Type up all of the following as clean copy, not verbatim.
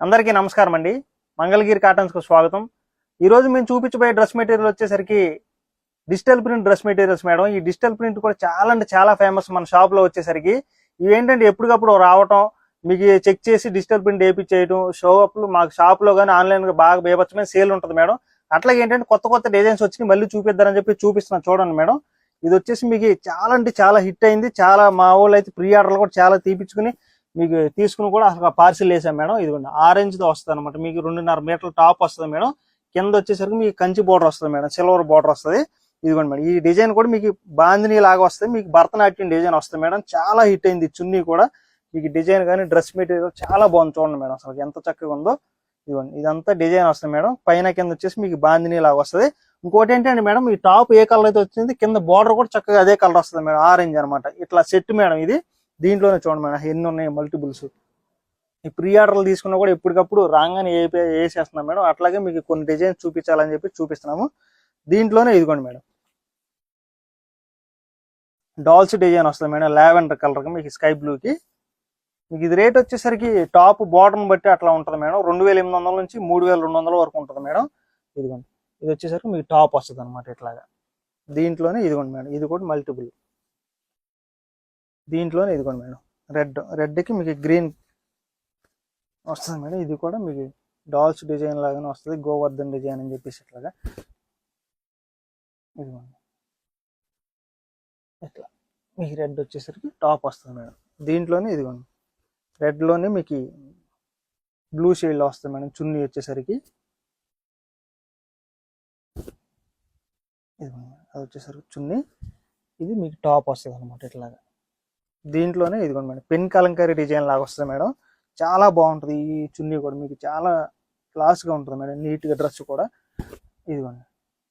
అందరికీ నమస్కారం అండి. మంగళగిరి కాటన్స్ కు స్వాగతం. ఈ రోజు మేము చూపించబోయే డ్రెస్ మెటీరియల్ వచ్చేసరికి digital print dress materials madam. ఈ డిజిటల్ ప్రింట్ కూడా చాలా అంటే చాలా ఫేమస్ మన షాప్ లో వచ్చేసరికి. ఇవేంటంటే ఎప్పటికప్పుడు రావటం, మీకు చెక్ చేసి డిజిటల్ ప్రింట్ వేయించేయడం, షో అప్లు మాకు షాప్ లో కానీ ఆన్లైన్ గా బాగా బేబచ్చమైన సేల్ ఉంటుంది మేడం. అట్లాగే ఏంటంటే కొత్త కొత్త డిజైన్స్ వచ్చి మళ్ళీ చూపిద్దారని చెప్పి చూపిస్తున్నాను చూడండి మేడం. ఇది వచ్చేసి మీకు చాలా అంటే చాలా హిట్ అయింది. చాలా మా వాళ్ళు అయితే ప్రీ ఆర్డర్లు కూడా చాలా తీపించుకుని మీకు తీసుకుని కూడా అసలు పార్సిల్ వేసాం మేడం. ఇదిగోండి ఆరెంజ్ తో వస్తుంది అనమాట. మీకు 2.5 మీటర్ల టాప్ వస్తుంది మేడం. కింద వచ్చేసరికి మీకు కంచి బోర్డర్ వస్తుంది మేడం, సిల్వర్ బోర్డర్ వస్తుంది. ఇదిగోండి మేడం, ఈ డిజైన్ కూడా మీకు బాందిని లాగా వస్తుంది, మీకు భరతనాట్యం డిజైన్ వస్తుంది మేడం. చాలా హిట్ అయింది. చున్నీ కూడా మీకు డిజైన్ కానీ డ్రెస్ మెటీరియల్ చాలా బాగుంది చూడండి మేడం. అసలు ఎంత చక్కగా ఉందో. ఇదిగోండి ఇదంతా డిజైన్ వస్తుంది మేడం. పైన కింద వచ్చేసి మీకు బాందిని లాగా వస్తుంది. ఇంకోటి ఏంటంటే మేడం, ఈ టాప్ ఏ కలర్ అయితే వచ్చింది కింద బోర్డర్ కూడా చక్కగా అదే కలర్ వస్తుంది మేడం, ఆరెంజ్ అనమాట. ఇట్లా సెట్ మేడం ఇది. దీంట్లోనే చూడండి మేడం ఎన్ని ఉన్నాయి మల్టిపుల్స్. ఈ ప్రీ ఆర్డర్లు తీసుకున్నా కూడా ఎప్పటికప్పుడు రాగానే వేసేస్తున్నాం మేడం. అట్లాగే మీకు కొన్ని డిజైన్స్ చూపించాలని చెప్పి చూపిస్తున్నాము. దీంట్లోనే ఇదిగోండి మేడం డాల్స్ డిజైన్ వస్తుంది మేడం, లావెండర్ కలర్ మీకు స్కై బ్లూకి. మీకు ఇది రేట్ వచ్చేసరికి టాప్ బాటమ్ బట్టి అట్లా ఉంటుంది మేడం. 2800 నుంచి 3200 వరకు ఉంటుంది మేడం. ఇదిగోండి ఇది వచ్చేసరికి మీకు టాప్ వస్తుంది అనమాట ఇట్లాగా. దీంట్లోనే ఇదిగోండి మేడం, ఇది కూడా మల్టిపుల్. దీంట్లోనే ఇదిగోండి మేడం రెడ్కి మీకు గ్రీన్ వస్తుంది మేడం. ఇది కూడా మీకు డాల్స్ డిజైన్ లాగానే వస్తుంది, గోవర్ధన్ డిజైన్ అని చెప్పేసి ఇట్లాగా. ఇదిగోండి ఇట్లా మీకు రెడ్ వచ్చేసరికి టాప్ వస్తుంది మేడం. దీంట్లోనే ఇదిగోండి రెడ్లోనే మీకు బ్లూ షేడ్లో వస్తుంది మేడం. చున్నీ వచ్చేసరికి ఇదిగోండి అది వచ్చేసరికి చున్నీ, ఇది మీకు టాప్ వస్తుంది అనమాట ఇట్లాగా. దీంట్లోనే ఇదిగోండి మేడం పెన్ కలంకారీ డిజైన్ లాగా వస్తుంది మేడం. చాలా బాగుంటుంది ఈ చున్నీ కూడా, మీకు చాలా క్లాస్గా ఉంటుంది మేడం. నీట్గా డ్రెస్ కూడా. ఇదిగోండి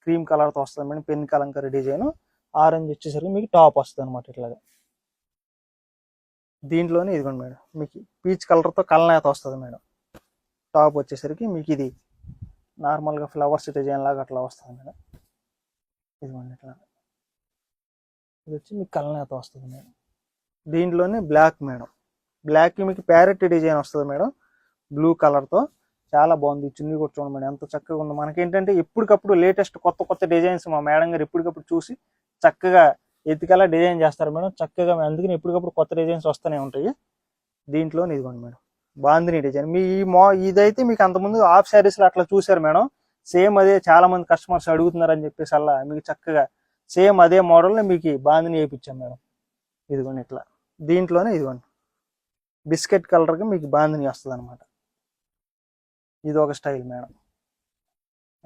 క్రీమ్ కలర్తో వస్తుంది madam, pen Kalamkari design. Orange వచ్చేసరికి మీకు టాప్ వస్తుంది అనమాట ఇట్లాగా. దీంట్లోనే ఇదిగోండి మేడం మీకు పీచ్ కలర్తో కలనేత వస్తుంది మేడం. టాప్ వచ్చేసరికి మీకు ఇది నార్మల్గా ఫ్లవర్స్ డిజైన్ లాగా అట్లా వస్తుంది మేడం. ఇదిగోండి ఇట్లా ఇది వచ్చి మీకు కలనేత వస్తుంది మేడం. దీంట్లోనే బ్లాక్ మేడం, బ్లాక్ మీకు ప్యారెట్ డిజైన్ వస్తుంది మేడం, బ్లూ కలర్తో. చాలా బాగుంది. చున్నీ కూడా చూడండి మేడం ఎంత చక్కగా ఉంది. మనకేంటంటే ఎప్పటికప్పుడు లేటెస్ట్ కొత్త కొత్త డిజైన్స్ మా మేడం గారు ఎప్పటికప్పుడు చూసి చక్కగా ఎత్తికలా డిజైన్ చేస్తారు మేడం. చక్కగా అందుకని ఎప్పటికప్పుడు కొత్త డిజైన్స్ వస్తూనే ఉంటాయి. దీంట్లోనే ఇదిగోండి మేడం బాందిని డిజైన్. మీ ఇదైతే మీకు అంతకుముందు హాఫ్ శారీస్లో అట్లా చూసారు మేడం. సేమ్ అదే చాలా మంది కస్టమర్స్ అడుగుతున్నారని చెప్పేసి అలా మీకు చక్కగా సేమ్ అదే మోడల్ని మీకు బాందిని వేయించాం మేడం. ఇదిగోండి ఇట్లా. దీంట్లోనే ఇదిగోండి బిస్కెట్ కలర్గా మీకు బాందిని వస్తుంది అనమాట. ఇది ఒక స్టైల్ మేడం.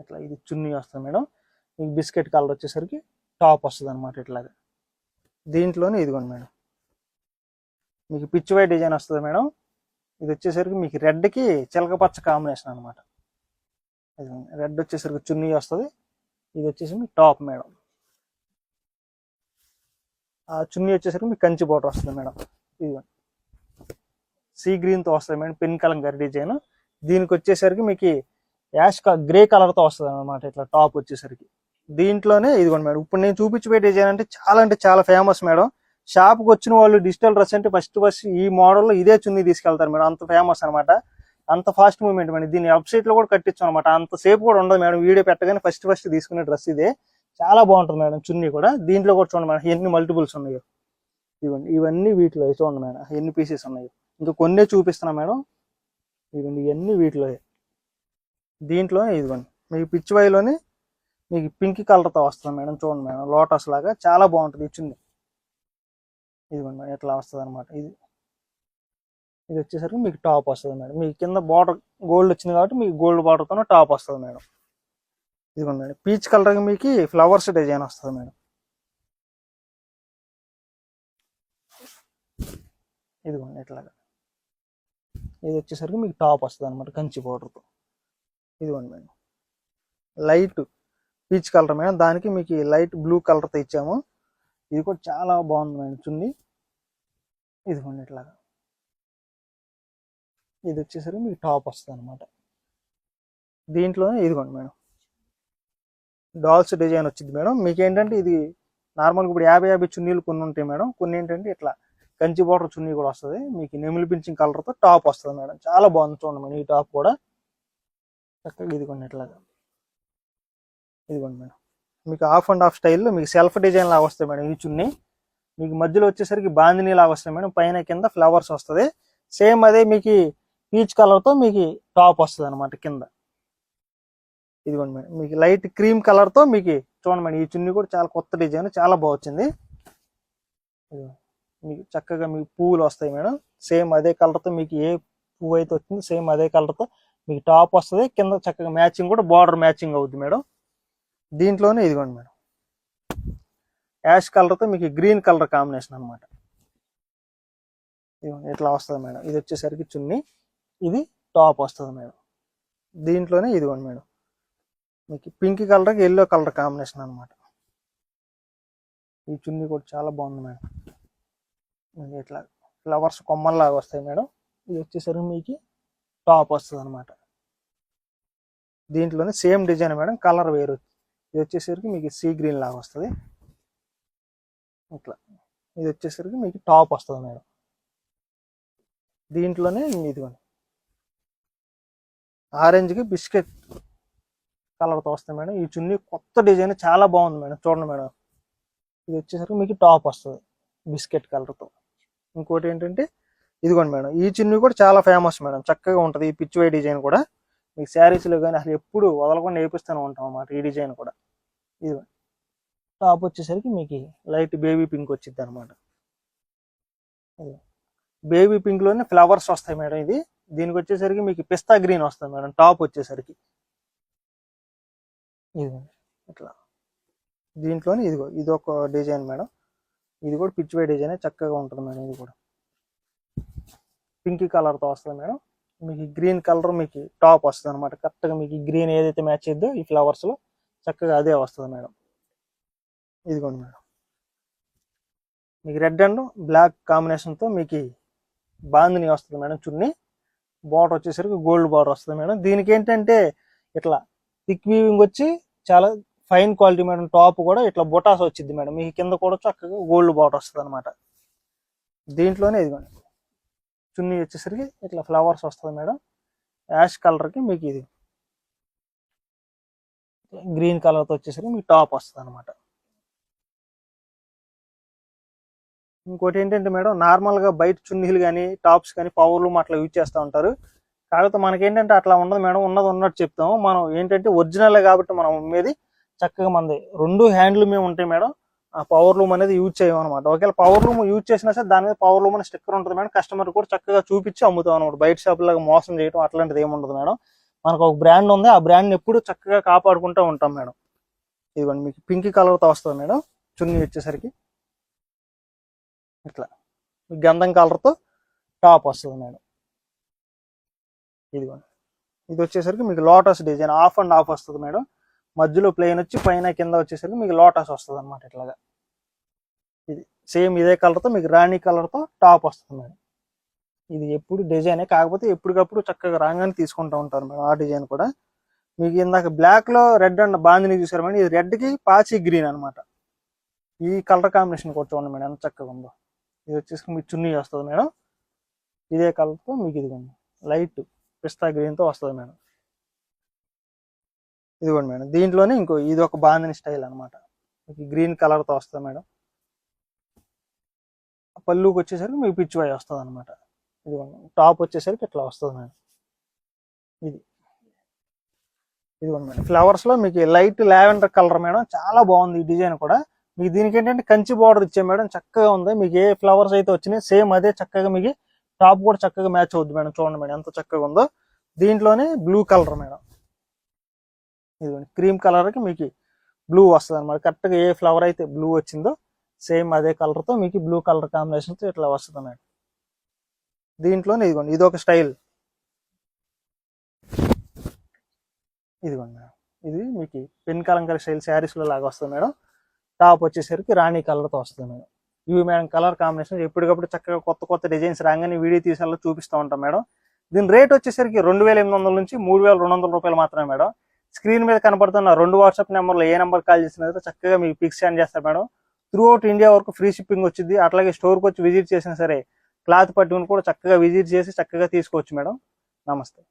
ఇట్లా ఇది చున్నీ వస్తుంది మేడం. మీకు బిస్కెట్ కలర్ వచ్చేసరికి టాప్ వస్తుంది అనమాట ఇట్లాగా. దీంట్లోనే ఇదిగోండి మేడం మీకు పిచ్ వైట్ డిజైన్ వస్తుంది మేడం. ఇది వచ్చేసరికి మీకు రెడ్కి చిలకపచ్చ కాంబినేషన్ అనమాట. రెడ్ వచ్చేసరికి చున్నీ వస్తుంది. ఇది వచ్చేసి మీకు టాప్ మేడం. ఆ చున్నీ వచ్చేసరికి మీకు కంచి బోర్డర్ వస్తుంది మేడం. ఇదిగోండి సీ గ్రీన్తో వస్తుంది మేడం, పెన్ కలంకారీ డిజైన్. దీనికి వచ్చేసరికి మీకు యాష్ గ్రే కలర్తో వస్తుంది అనమాట ఇట్లా టాప్ వచ్చేసరికి. దీంట్లోనే ఇదిగోండి మేడం ఇప్పుడు నేను చూపించబోయే డిజైన్ అంటే చాలా ఫేమస్ మేడం. షాప్కి వచ్చిన వాళ్ళు డిజిటల్ డ్రెస్ అంటే ఫస్ట్ ఈ మోడల్లో ఇదే చున్నీ తీసుకెళ్తారు మేడం. అంత ఫేమస్ అనమాట, అంత ఫాస్ట్ మూవ్మెంట్ మేడం. దీన్ని వెబ్సైట్లో కూడా కట్టించాం అనమాట. అంత సేపు కూడా ఉండదు మేడం. వీడియో పెట్టగానే ఫస్ట్ తీసుకునే డ్రెస్ ఇదే. చాలా బాగుంటుంది మేడం చున్నీ కూడా. దీంట్లో కూడా చూడండి మేడం ఎన్ని మల్టిపుల్స్ ఉన్నాయో. ఇవ్వండి ఇవన్నీ వీటిలో చూడండి మేడం ఎన్ని పీసెస్ ఉన్నాయో. ఇంకా కొన్నే చూపిస్తున్నా మేడం. ఇదిగోండి ఇవన్నీ వీటిలో. దీంట్లో ఇదిగోండి మీకు పిచ్ వైలోనే మీకు పింక్ కలర్తో వస్తుంది మేడం. చూడండి మేడం లోటస్ లాగా చాలా బాగుంటుంది ఈ చున్నీ. ఇదిగోండి మేడం ఎట్లా వస్తుంది అనమాట. ఇది వచ్చేసరికి మీకు టాప్ వస్తుంది మేడం. మీకు కింద బార్డర్ గోల్డ్ వచ్చింది కాబట్టి మీకు గోల్డ్ బార్డర్తోనే టాప్ వస్తుంది మేడం. ఇదిగోండి మేడం పీచ్ కలర్కి మీకు ఫ్లవర్స్ డిజైన్ వస్తుంది మేడం. ఇదిగోండి ఇట్లాగా. ఇది వచ్చేసరికి మీకు టాప్ వస్తుంది అనమాట కంచి బోర్డర్తో. ఇదిగోండి madam light peach colour madam, దానికి మీకు లైట్ బ్లూ కలర్తో ఇచ్చాము. ఇది కూడా చాలా బాగుంది మేడం చున్నీ. ఇదిగోండి ఇట్లాగా. ఇది వచ్చేసరికి మీకు టాప్ వస్తుంది అనమాట. దీంట్లోనే ఇదిగోండి మేడం డాల్స్ డిజైన్ వచ్చింది మేడం. మీకు ఏంటంటే ఇది నార్మల్గా ఇప్పుడు 50 చున్నీలు కొన్ని ఉంటాయి మేడం. కొన్ని ఏంటంటే ఇట్లా కంచి బార్డర్ చున్నీ కూడా వస్తుంది, మీకు నెమిలి పింఛింగ్ కలర్తో టాప్ వస్తుంది మేడం. చాలా బాగుంది చూడండి మేడం. ఈ టాప్ కూడా చక్కగా ఇదిగోండి ఇట్లాగా, ఇదిగోండి మేడం. మీకు ఆఫ్ అండ్ ఆఫ్ స్టైల్లో మీకు సెల్ఫ్ డిజైన్ లాగా వస్తాయి మేడం. ఈ చున్నీ మీకు మధ్యలో వచ్చేసరికి బాందిని లాగా వస్తాయి మేడం, పైన కింద ఫ్లవర్స్ వస్తుంది. సేమ్ అదే మీకు పీచ్ కలర్తో మీకు టాప్ వస్తుంది అనమాట కింద. ఇదిగోండి మేడం, మీకు లైట్ క్రీమ్ కలర్తో మీకు చూడండి మేడం. ఈ చున్నీ కూడా చాలా కొత్త డిజైన్, చాలా బాగుంది. మీకు చక్కగా మీకు పువ్వులు వస్తాయి మేడం. సేమ్ అదే కలర్తో మీకు ఏ పువ్వు అయితే వచ్చింది సేమ్ అదే కలర్తో మీకు టాప్ వస్తుంది. కింద చక్కగా మ్యాచింగ్ కూడా బార్డర్ మ్యాచింగ్ అవుద్ది మేడం. దీంట్లోనే ఇదిగోండి మేడం, యాష్ కలర్తో మీకు గ్రీన్ కలర్ కాంబినేషన్ అనమాట. ఇట్లా వస్తుంది మేడం. ఇది వచ్చేసరికి చున్నీ, ఇది టాప్ వస్తుంది మేడం. దీంట్లోనే ఇదిగోండి మేడం, మీకు పింక్ కలర్కి ఎల్లో కలర్ కాంబినేషన్ అనమాట. ఈ చున్నీ కూడా చాలా బాగుంది మేడం. ఇట్లా ఫ్లవర్స్ కొమ్మల్లాగా వస్తాయి మేడం. ఇది వచ్చేసరికి మీకు టాప్ వస్తుంది అనమాట. దీంట్లోనే సేమ్ డిజైన్ మేడం, కలర్ వేరు. ఇది వచ్చేసరికి మీకు సీ గ్రీన్ లాగా వస్తుంది. ఇట్లా ఇది వచ్చేసరికి మీకు టాప్ వస్తుంది మేడం. దీంట్లోనే ఇదిగోండి ఆరెంజ్కి బిస్కెట్ కలర్తో వస్తుంది మేడం. ఈ చున్నీ కొత్త డిజైన్ చాలా బాగుంది మేడం. చూడండి మేడం, ఇది వచ్చేసరికి మీకు టాప్ వస్తుంది బిస్కెట్ కలర్తో. ఇంకోటి ఏంటంటే ఇదిగోండి మేడం, ఈ చున్నీ కూడా చాలా ఫేమస్ మేడం. చక్కగా ఉంటుంది ఈ పిచ్ వై డిజైన్ కూడా. మీకు శారీస్లో కానీ అసలు ఎప్పుడు వదలకుండా వేపిస్తూనే ఉంటాం అన్నమాట ఈ డిజైన్ కూడా. ఇదిగోండి టాప్ వచ్చేసరికి మీకు లైట్ బేబీ పింక్ వచ్చింది అనమాట. బేబీ పింక్లోనే ఫ్లవర్స్ వస్తాయి మేడం. ఇది దీనికి వచ్చేసరికి మీకు పిస్తా గ్రీన్ వస్తుంది మేడం టాప్ వచ్చేసరికి. ఇదిగోండి ఇట్లా దీంట్లోనే ఇదిగో ఇది ఒక డిజైన్ మేడం. ఇది కూడా పిచ్ వై డిజైన్ చక్కగా ఉంటుంది మేడం. ఇది కూడా పింక్ కలర్తో వస్తుంది మేడం. మీకు గ్రీన్ కలర్ మీకు టాప్ వస్తుంది అనమాట. కరెక్ట్గా మీకు గ్రీన్ ఏదైతే మ్యాచ్ అయిద్దో ఈ ఫ్లవర్స్లో చక్కగా అదే వస్తుంది మేడం. ఇదిగోండి మేడం, మీకు రెడ్ అండ్ బ్లాక్ కాంబినేషన్తో మీకు బాందిని వస్తుంది మేడం చున్నీ. బార్డర్ వచ్చేసరికి గోల్డ్ బార్డర్ వస్తుంది మేడం. దీనికి ఏంటంటే ఇట్లా థిక్ వీవింగ్ వచ్చి చాలా ఫైన్ క్వాలిటీ మేడం. టాప్ కూడా ఇట్లా బొటాస్ వచ్చింది మేడం. మీకు కింద కూడా చక్కగా గోల్డ్ బార్డర్ వస్తుంది అనమాట. దీంట్లోనే ఇదిగోండి చున్నీ వచ్చేసరికి ఇట్లా ఫ్లవర్స్ వస్తుంది మేడం. యాష్ కలర్కి మీకు ఇది గ్రీన్ కలర్తో వచ్చేసరికి మీకు టాప్ వస్తుంది అనమాట. ఇంకోటి ఏంటంటే మేడం, నార్మల్గా బయట చున్నీలు కానీ టాప్స్ కానీ పవర్ లూమ్ అట్లా యూజ్ చేస్తూ ఉంటారు. కాకపోతే మనకేంటంటే అట్లా ఉండదు మేడం. ఉన్నది ఉన్నట్టు చెప్తాము. మనం ఏంటంటే ఒరిజినల్ కాబట్టి మనం అమ్మేది చక్కగా మనది 2 హ్యాండ్లూమే ఉంటాయి మేడం. ఆ పవర్ లూమ్ అనేది యూజ్ చేయమన్నమాట. ఒకవేళ పవర్ లూమ్ యూజ్ చేసినా సరే దాని మీద పవర్ లూమ్ అనే స్టిక్కర్ ఉంటుంది మేడం. కస్టమర్ కూడా చక్కగా చూపించి అమ్ముతాం అనమాట. బయట షాపులాగా మోసం చేయడం అట్లాంటిది ఏముండదు మేడం. మనకు ఒక బ్రాండ్ ఉంది, ఆ బ్రాండ్ని ఎప్పుడు చక్కగా కాపాడుకుంటూ ఉంటాం మేడం. ఇదిగోండి మీకు పింక్ కలర్తో వస్తుంది మేడం చున్నీ వచ్చేసరికి. ఇట్లా గంధం కలర్తో టాప్ వస్తుంది మేడం. ఇదిగోండి ఇది వచ్చేసరికి మీకు lotus design of and of వస్తుంది మేడం. మధ్యలో ప్లెయిన్ వచ్చి పైన కింద వచ్చేసరికి మీకు లోటస్ వస్తుంది అనమాట. ఇట్లాగా ఇది సేమ్ ఇదే కలర్తో మీకు రాణి కలర్తో టాప్ వస్తుంది మేడం. ఇది ఎప్పుడు డిజైనే, కాకపోతే ఎప్పటికప్పుడు చక్కగా రాగానే తీసుకుంటూ ఉంటారు మేడం. ఆ డిజైన్ కూడా మీకు ఇందాక బ్లాక్లో రెడ్ అండ్ బాందిని చూసారు మేడం. ఇది రెడ్కి పాచి గ్రీన్ అనమాట. ఈ కలర్ కాంబినేషన్ కూడా చూడండి మేడం ఎంత చక్కగా ఉందో. ఇది వచ్చేసి మీకు చున్నీ వస్తుంది మేడం. ఇదే కలర్తో మీకు ఇదిగోండి లైట్ పిస్తా గ్రీన్తో వస్తుంది మేడం. ఇదిగోండి మేడం, దీంట్లోనే ఇంకో ఇది ఒక బాందిని స్టైల్ అనమాట. మీకు గ్రీన్ కలర్తో వస్తుంది మేడం. పళ్ళుకి వచ్చేసరికి మీకు పిచ్ వై వస్తుంది అనమాట. ఇదిగోండి టాప్ వచ్చేసరికి ఇట్లా వస్తుంది మేడం. ఇదిగోండి మేడం, ఫ్లవర్స్లో మీకు లైట్ లావెండర్ కలర్ మేడం. చాలా బాగుంది ఈ డిజైన్ కూడా. మీకు దీనికి ఏంటంటే కంచి బార్డర్ ఇచ్చే మేడం. చక్కగా ఉంది. మీకు ఏ ఫ్లవర్స్ అయితే వచ్చినాయి సేమ్ అదే చక్కగా మీకు టాప్ కూడా చక్కగా మ్యాచ్ అవుద్ది మేడం. చూడండి మేడం ఎంత చక్కగా ఉందో. దీంట్లోనే బ్లూ కలర్ మేడం. ఇదిగోండి క్రీమ్ కలర్కి మీకు బ్లూ వస్తుంది అనమాట. కరెక్ట్గా ఏ ఫ్లవర్ అయితే బ్లూ వచ్చిందో సేమ్ అదే కలర్తో మీకు బ్లూ కలర్ కాంబినేషన్తో ఇట్లా వస్తుంది మేడం. దీంట్లోనే ఇదిగోండి ఇది ఒక స్టైల్. ఇదిగోండి మేడం, ఇది మీకు పెన్ కలంకరీ స్టైల్ శారీస్లో లాగా వస్తుంది మేడం. టాప్ వచ్చేసరికి రాణి కలర్తో వస్తుంది మేడం. ఇవి మేడం కలర్ కాంబినేషన్ ఎప్పటికప్పుడు చక్కగా కొత్త కొత్త డిజైన్స్ రాగానే వీడియో తీసేలా చూపిస్తూ ఉంటాం మేడం. దీని రేట్ వచ్చేసరికి 2800 నుంచి 3200 రూపాయలు మాత్రమే మేడం. స్క్రీన్ మీద కనపడుతున్న 2 వాట్సాప్ నెంబర్లో ఏ నెంబర్ కాల్ చేసినా చక్కగా మీకు పిక్స్ సెండ్ చేస్తారు మేడం. త్రూ అవుట్ ఇండియా వరకు ఫ్రీ షిప్పింగ్ వచ్చింది. అట్లాగే స్టోర్కి వచ్చి విజిట్ చేసినా సరే క్లాత్ పట్టుకుని కూడా చక్కగా విజిట్ చేసి చక్కగా తీసుకోవచ్చు మేడం. నమస్తే.